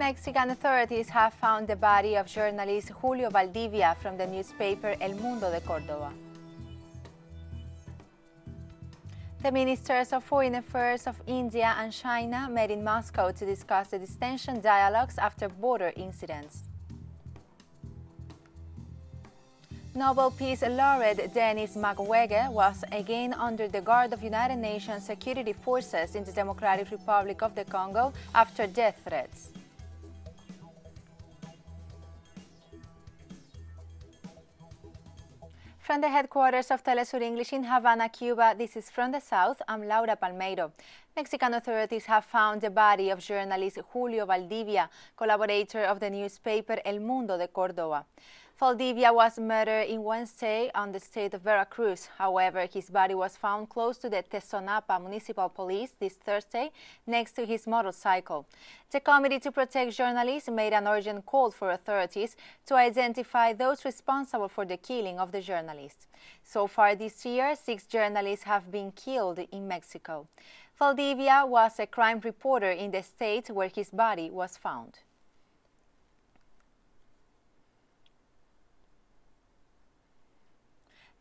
Mexican authorities have found the body of journalist Julio Valdivia from the newspaper El Mundo de Córdoba. The ministers of foreign affairs of India and China met in Moscow to discuss the distension dialogues after border incidents. Nobel Peace Laureate Denis Mukwege was again under the guard of United Nations security forces in the Democratic Republic of the Congo after death threats. From the headquarters of TeleSUR English in Havana, Cuba, this is From the South. I'm Laura Palmeiro. Mexican authorities have found the body of journalist Julio Valdivia, collaborator of the newspaper El Mundo de Córdoba. Valdivia was murdered in Wednesday on the state of Veracruz. However, his body was found close to the Tezonapa Municipal Police this Thursday, next to his motorcycle. The Committee to Protect Journalists made an urgent call for authorities to identify those responsible for the killing of the journalist. So far this year, 6 journalists have been killed in Mexico. Valdivia was a crime reporter in the state where his body was found.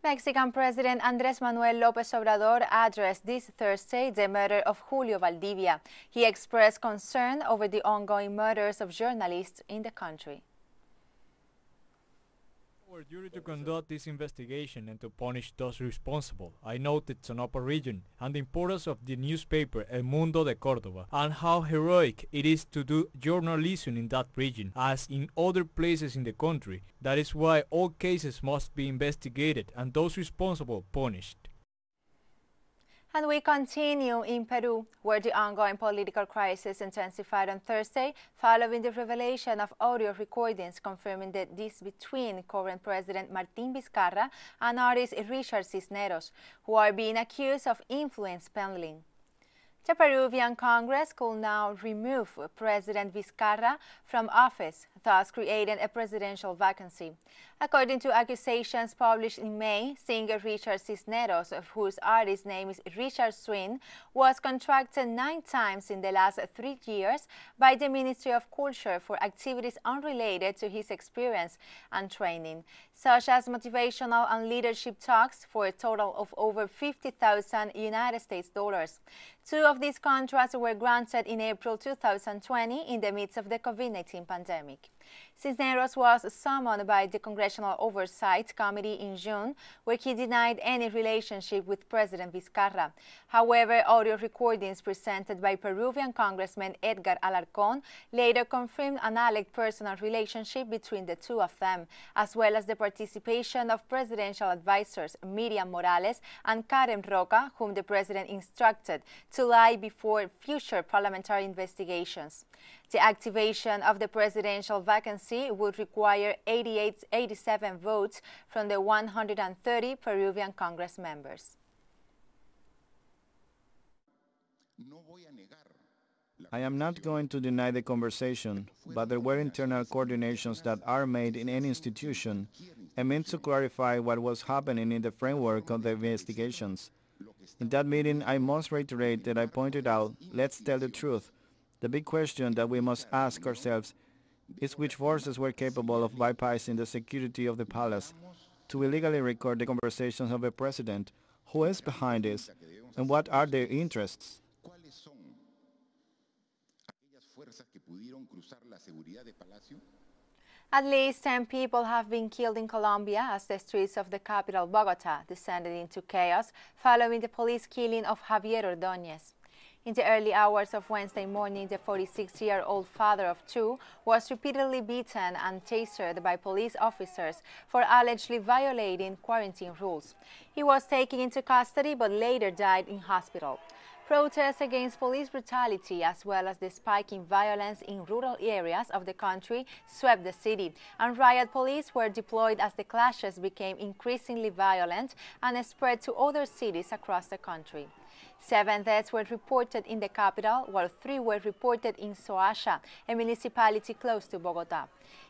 Mexican President Andrés Manuel López Obrador addressed this Thursday the murder of Julio Valdivia. He expressed concern over the ongoing murders of journalists in the country. Our duty to conduct this investigation and to punish those responsible. I noted Tzonapa region and the importance of the newspaper El Mundo de Córdoba and how heroic it is to do journalism in that region as in other places in the country. That is why all cases must be investigated and those responsible punished. And we continue in Peru, where the ongoing political crisis intensified on Thursday following the revelation of audio recordings confirming the dispute between current President Martín Vizcarra and artist Richard Cisneros, who are being accused of influence peddling. The Peruvian Congress could now remove President Vizcarra from office, thus creating a presidential vacancy. According to accusations published in May, singer Richard Cisneros, whose artist name is Richard Swin, was contracted 9 times in the last 3 years by the Ministry of Culture for activities unrelated to his experience and training, such as motivational and leadership talks for a total of over $50,000 United States dollars. 2 of these contracts were granted in April 2020 in the midst of the COVID-19 pandemic. Cisneros was summoned by the Congressional Oversight Committee in June, where he denied any relationship with President Vizcarra. However, audio recordings presented by Peruvian Congressman Edgar Alarcón later confirmed an alleged personal relationship between the 2 of them, as well as the participation of presidential advisors Miriam Morales and Karen Roca, whom the president instructed to lie before future parliamentary investigations. The activation of the presidential vacancy would require 87 votes from the 130 Peruvian Congress members. I am not going to deny the conversation, but there were internal coordinations that are made in any institution and meant to clarify what was happening in the framework of the investigations. In that meeting, I must reiterate that I pointed out, let's tell the truth. The big question that we must ask ourselves is which forces were capable of bypassing the security of the palace to illegally record the conversations of a president, who is behind this, and what are their interests. At least 10 people have been killed in Colombia as the streets of the capital, Bogota, descended into chaos following the police killing of Javier Ordóñez. In the early hours of Wednesday morning, the 46-year-old father of 2 was repeatedly beaten and tasered by police officers for allegedly violating quarantine rules. He was taken into custody but later died in hospital. Protests against police brutality as well as the spike in violence in rural areas of the country swept the city, and riot police were deployed as the clashes became increasingly violent and spread to other cities across the country. 7 deaths were reported in the capital, while 3 were reported in Soacha, a municipality close to Bogota.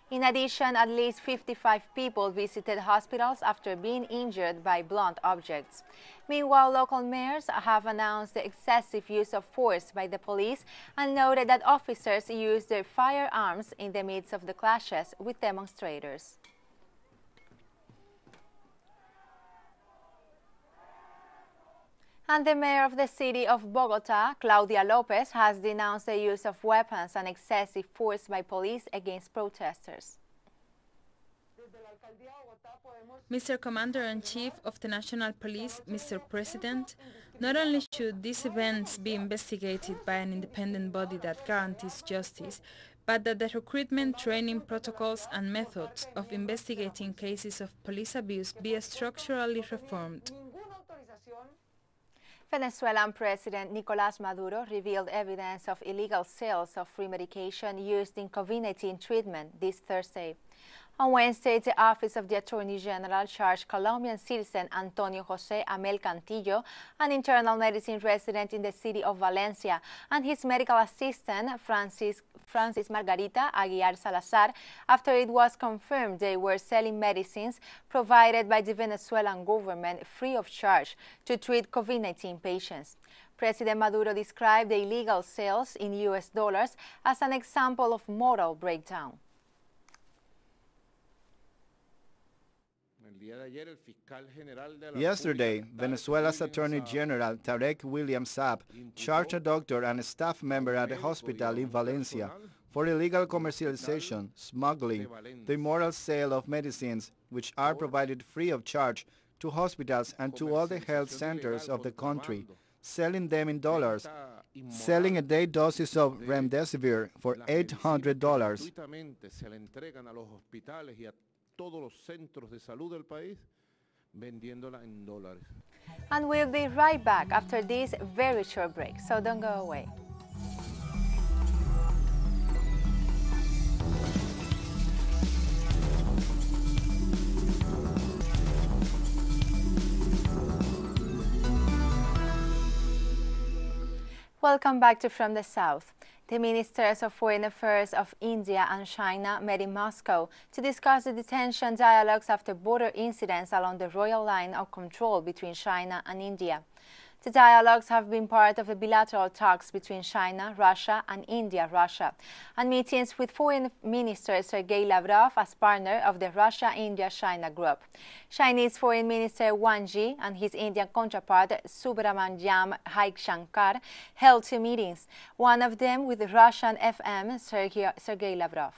In addition, at least 55 people visited hospitals after being injured by blunt objects. Meanwhile, local mayors have announced the excessive use of force by the police and noted that officers used their firearms in the midst of the clashes with demonstrators. And the mayor of the city of Bogota, Claudia Lopez, has denounced the use of weapons and excessive force by police against protesters. Mr. Commander-in-Chief of the National Police, Mr. President, not only should these events be investigated by an independent body that guarantees justice, but that the recruitment, training protocols and methods of investigating cases of police abuse be structurally reformed. Venezuelan President Nicolás Maduro revealed evidence of illegal sales of free medication used in COVID-19 treatment this Thursday. On Wednesday, the Office of the Attorney General charged Colombian citizen Antonio José Amel Cantillo, an internal medicine resident in the city of Valencia, and his medical assistant, Francis Margarita Aguiar Salazar, after it was confirmed they were selling medicines provided by the Venezuelan government free of charge to treat COVID-19 patients. President Maduro described the illegal sales in US dollars as an example of moral breakdown. Yesterday, Venezuela's Attorney General Tarek William Saab charged a doctor and a staff member at a hospital in Valencia for illegal commercialization, smuggling, the immoral sale of medicines which are provided free of charge to hospitals and to all the health centers of the country, selling them in dollars, selling a day doses of remdesivir for $800. And we'll be right back after this very short break, so don't go away. Welcome back to From the South. The Ministers of Foreign Affairs of India and China met in Moscow to discuss the detention dialogues after border incidents along the royal line of control between China and India. The dialogues have been part of the bilateral talks between China, Russia and India-Russia, and meetings with Foreign Minister Sergei Lavrov as partner of the Russia-India-China group. Chinese Foreign Minister Wang Yi and his Indian counterpart Subramanyam Jaishankar held two meetings, one of them with the Russian FM Sergei Lavrov.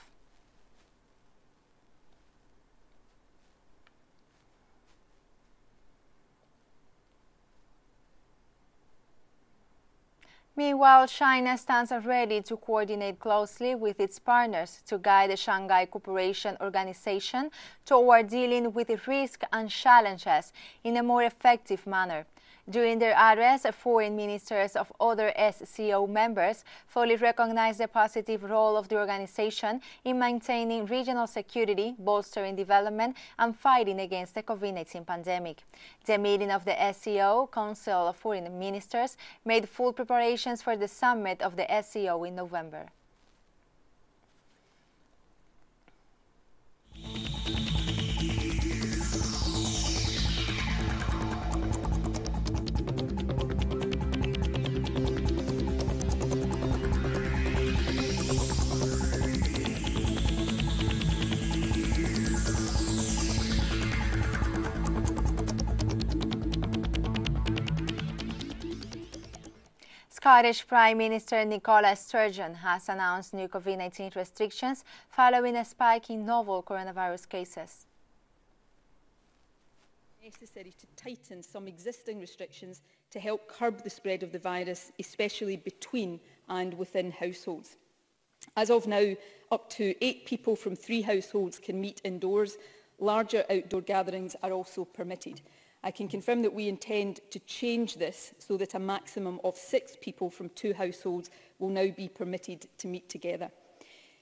Meanwhile, China stands ready to coordinate closely with its partners to guide the Shanghai Cooperation Organization toward dealing with the risks and challenges in a more effective manner. During their address, foreign ministers of other SCO members fully recognized the positive role of the organization in maintaining regional security, bolstering development, and fighting against the COVID-19 pandemic. The meeting of the SCO Council of Foreign Ministers made full preparations for the summit of the SCO in November. Scottish Prime Minister Nicola Sturgeon has announced new COVID-19 restrictions following a spike in novel coronavirus cases. Necessary to tighten some existing restrictions to help curb the spread of the virus, especially between and within households. As of now, up to 8 people from 3 households can meet indoors. Larger outdoor gatherings are also permitted. I can confirm that we intend to change this so that a maximum of 6 people from 2 households will now be permitted to meet together.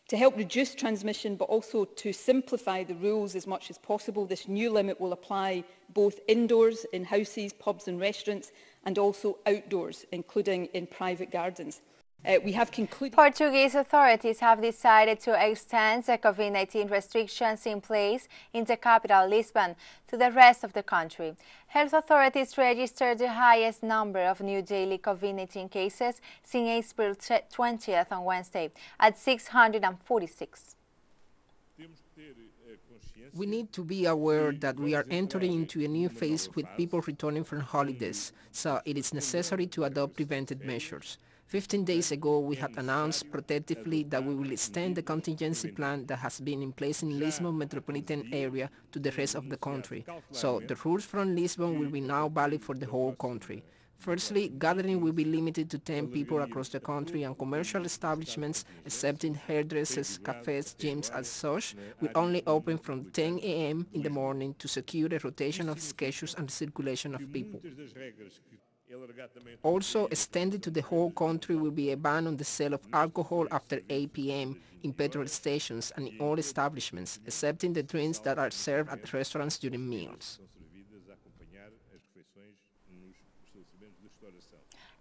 To help reduce transmission, but also to simplify the rules as much as possible, this new limit will apply both indoors, in houses, pubs and restaurants, and also outdoors, including in private gardens. We have concluded... Portuguese authorities have decided to extend the COVID-19 restrictions in place in the capital, Lisbon, to the rest of the country. Health authorities registered the highest number of new daily COVID-19 cases since April 20th on Wednesday, at 646. We need to be aware that we are entering into a new phase with people returning from holidays, so it is necessary to adopt preventive measures. 15 days ago, we had announced protectively that we will extend the contingency plan that has been in place in Lisbon metropolitan area to the rest of the country. So the rules from Lisbon will be now valid for the whole country. Firstly, gathering will be limited to 10 people across the country, and commercial establishments, excepting hairdressers, cafes, gyms and such, will only open from 10 a.m. in the morning to secure a rotation of schedules and circulation of people. Also extended to the whole country will be a ban on the sale of alcohol after 8 p.m. in petrol stations and in all establishments, excepting the drinks that are served at restaurants during meals.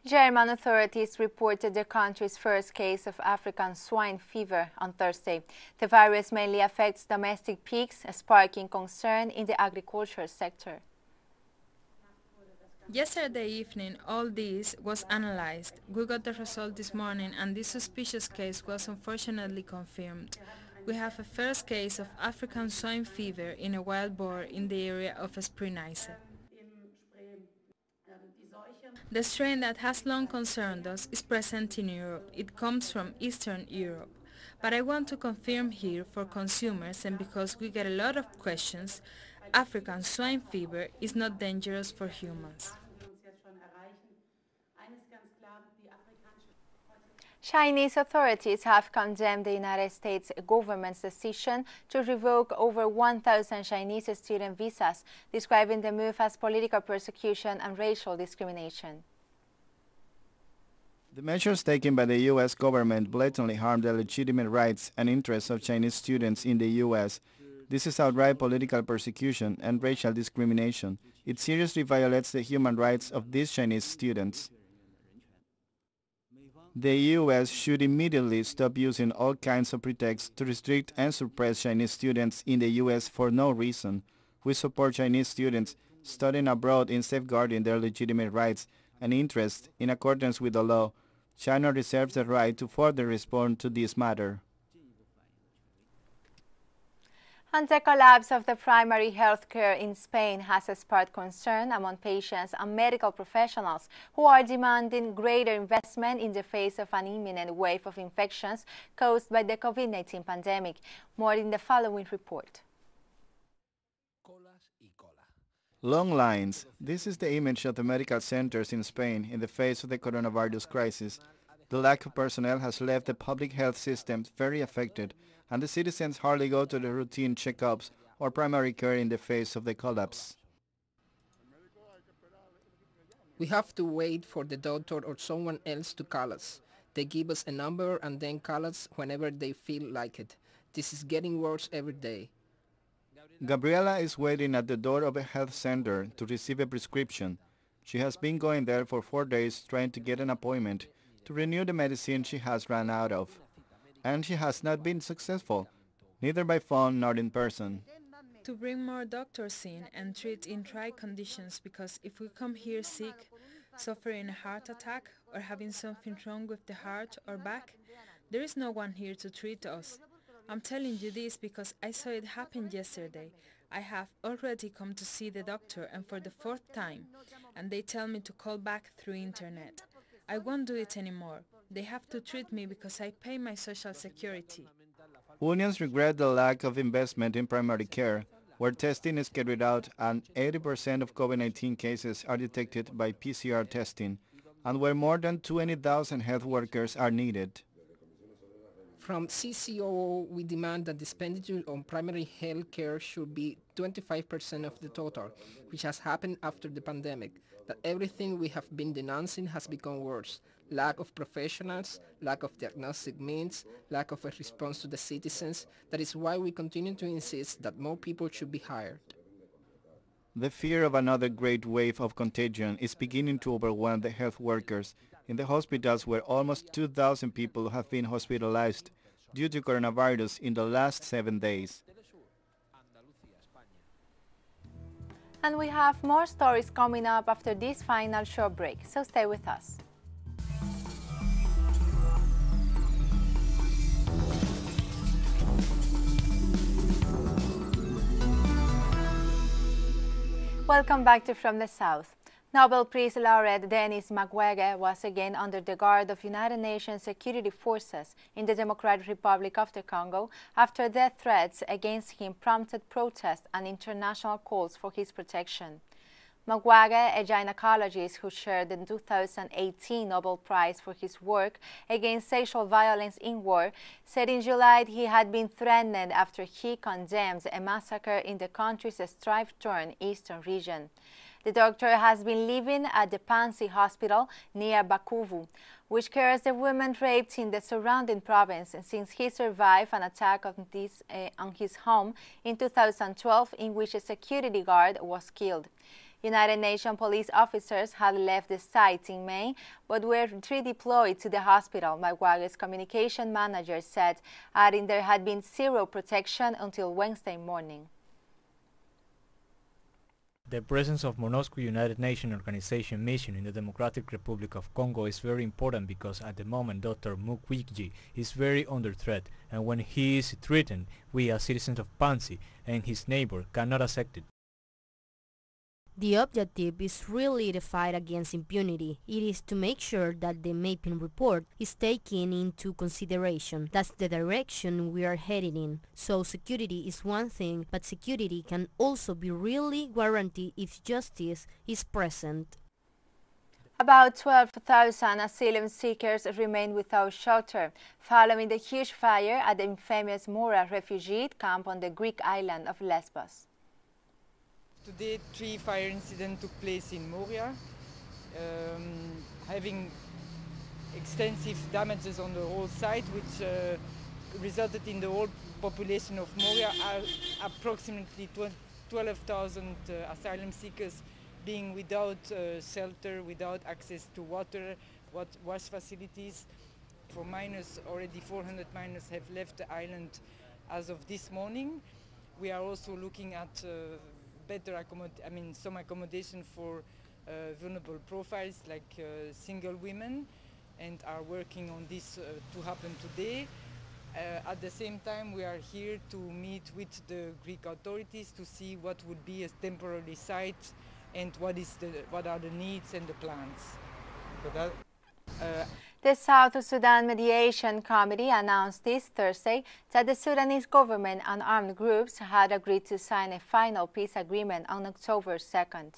German authorities reported the country's first case of African swine fever on Thursday. The virus mainly affects domestic pigs, sparking concern in the agriculture sector. Yesterday evening, all this was analyzed. We got the result this morning, and this suspicious case was unfortunately confirmed. We have a first case of African swine fever in a wild boar in the area of Sprenice. The strain that has long concerned us is present in Europe. It comes from Eastern Europe. But I want to confirm here for consumers, and because we get a lot of questions, African swine fever is not dangerous for humans. Chinese authorities have condemned the United States government's decision to revoke over 1,000 Chinese student visas, describing the move as political persecution and racial discrimination. The measures taken by the U.S. government blatantly harm the legitimate rights and interests of Chinese students in the U.S. This is outright political persecution and racial discrimination. It seriously violates the human rights of these Chinese students. The U.S. should immediately stop using all kinds of pretexts to restrict and suppress Chinese students in the U.S. for no reason. We support Chinese students studying abroad in safeguarding their legitimate rights and interests in accordance with the law. China reserves the right to further respond to this matter. And the collapse of the primary health care in Spain has sparked concern among patients and medical professionals who are demanding greater investment in the face of an imminent wave of infections caused by the COVID-19 pandemic. More in the following report. Long lines. This is the image of the medical centers in Spain in the face of the coronavirus crisis. The lack of personnel has left the public health system very affected, and the citizens hardly go to the routine checkups or primary care in the face of the collapse. We have to wait for the doctor or someone else to call us. They give us a number and then call us whenever they feel like it. This is getting worse every day. Gabriela is waiting at the door of a health center to receive a prescription. She has been going there for 4 days trying to get an appointment to renew the medicine she has run out of. And she has not been successful, neither by phone nor in person. To bring more doctors in and treat in dry conditions, because if we come here sick, suffering a heart attack or having something wrong with the heart or back, there is no one here to treat us. I'm telling you this because I saw it happen yesterday. I have already come to see the doctor, and for the 4th time, and they tell me to call back through internet. I won't do it anymore. They have to treat me because I pay my social security. Unions regret the lack of investment in primary care, where testing is carried out and 80% of COVID-19 cases are detected by PCR testing, and where more than 20,000 health workers are needed. From CCOO, we demand that the expenditure on primary health care should be 25% of the total, which has happened after the pandemic, that everything we have been denouncing has become worse. Lack of professionals, lack of diagnostic means, lack of a response to the citizens. That is why we continue to insist that more people should be hired. The fear of another great wave of contagion is beginning to overwhelm the health workers in the hospitals where almost 2,000 people have been hospitalized due to coronavirus in the last 7 days. And we have more stories coming up after this final short break, so stay with us. Welcome back to From the South. Nobel Peace laureate Denis Mukwege was again under the guard of United Nations security forces in the Democratic Republic of the Congo after death threats against him prompted protests and international calls for his protection. Mukwege, a gynecologist who shared the 2018 Nobel Prize for his work against sexual violence in war, said in July he had been threatened after he condemned a massacre in the country's strife-torn eastern region. The doctor has been living at the Panzi Hospital near Bukavu, which cares the women raped in the surrounding province since he survived an attack on his home in 2012 in which a security guard was killed. United Nations police officers had left the site in May, but were redeployed to the hospital, Mukwege's communication manager said, adding there had been zero protection until Wednesday morning. The presence of MOROCCO United Nations Organization mission in the Democratic Republic of Congo is very important because at the moment Dr. Mukwege is very under threat, and when he is threatened, we as citizens of Panzi and his neighbor cannot accept it. The objective is really the fight against impunity. It is to make sure that the mapping report is taken into consideration. That's the direction we are heading in. So security is one thing, but security can also be really guaranteed if justice is present. About 12,000 asylum seekers remain without shelter following the huge fire at the infamous Moria refugee camp on the Greek island of Lesbos. Today, 3 fire incidents took place in Moria, having extensive damages on the whole site, which resulted in the whole population of Moria, approximately 12,000 asylum seekers being without shelter, without access to water, wash facilities. For minors, already 400 minors have left the island as of this morning. We are also looking at some accommodation for vulnerable profiles like single women, and are working on this to happen today. At the same time, we are here to meet with the Greek authorities to see what would be a temporary site and what are the needs and the plans. So the South Sudan Mediation Committee announced this Thursday that the Sudanese government and armed groups had agreed to sign a final peace agreement on October 2nd.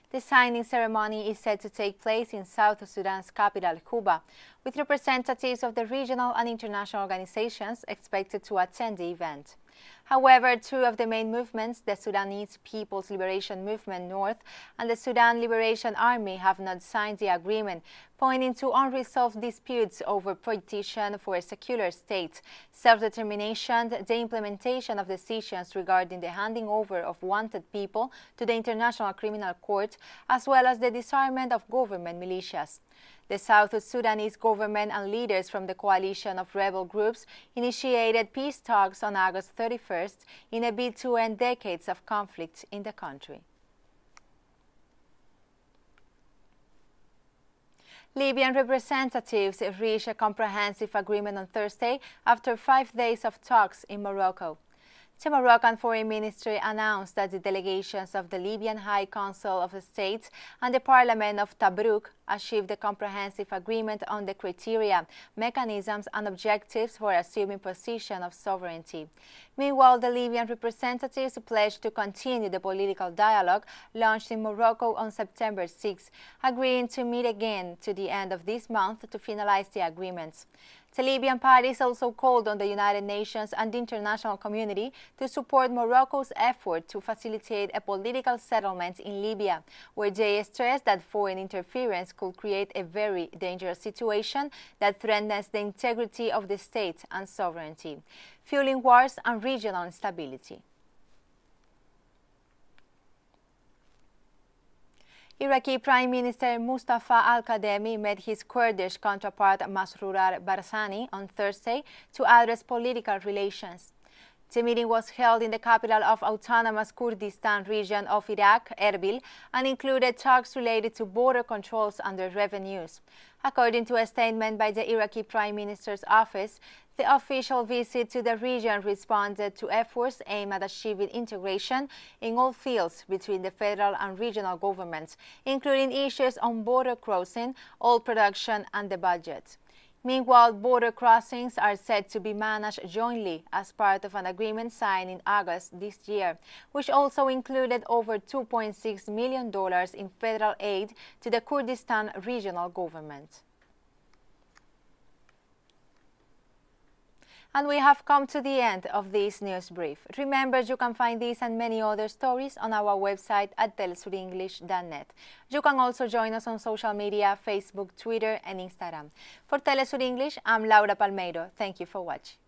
The signing ceremony is set to take place in South Sudan's capital, Juba, with representatives of the regional and international organizations expected to attend the event. However, 2 of the main movements, the Sudanese People's Liberation Movement North and the Sudan Liberation Army, have not signed the agreement, pointing to unresolved disputes over petition for a secular state, self-determination, the implementation of decisions regarding the handing over of wanted people to the International Criminal Court, as well as the disarmament of government militias. The South Sudanese government and leaders from the coalition of rebel groups initiated peace talks on August 31st in a bid to end decades of conflict in the country. Libyan representatives reached a comprehensive agreement on Thursday after 5 days of talks in Morocco. The Moroccan Foreign Ministry announced that the delegations of the Libyan High Council of States and the Parliament of Tobruk achieved a comprehensive agreement on the criteria, mechanisms and objectives for assuming position of sovereignty. Meanwhile, the Libyan representatives pledged to continue the political dialogue launched in Morocco on September 6, agreeing to meet again to the end of this month to finalize the agreements. The Libyan parties also called on the United Nations and the international community to support Morocco's effort to facilitate a political settlement in Libya, where they stressed that foreign interference could create a very dangerous situation that threatens the integrity of the state and sovereignty, fueling wars and regional instability. Iraqi Prime Minister Mustafa al-Kadhimi met his Kurdish counterpart Masroor Barzani on Thursday to address political relations. The meeting was held in the capital of autonomous Kurdistan region of Iraq, Erbil, and included talks related to border controls and revenues. According to a statement by the Iraqi Prime Minister's office, the official visit to the region responded to efforts aimed at achieving integration in all fields between the federal and regional governments, including issues on border crossing, oil production, and the budget. Meanwhile, border crossings are said to be managed jointly as part of an agreement signed in August this year, which also included over $2.6 million in federal aid to the Kurdistan regional government. And we have come to the end of this news brief. Remember, you can find these and many other stories on our website at telesurenglish.net. You can also join us on social media, Facebook, Twitter, and Instagram. For TeleSUR English, I'm Laura Palmeiro. Thank you for watching.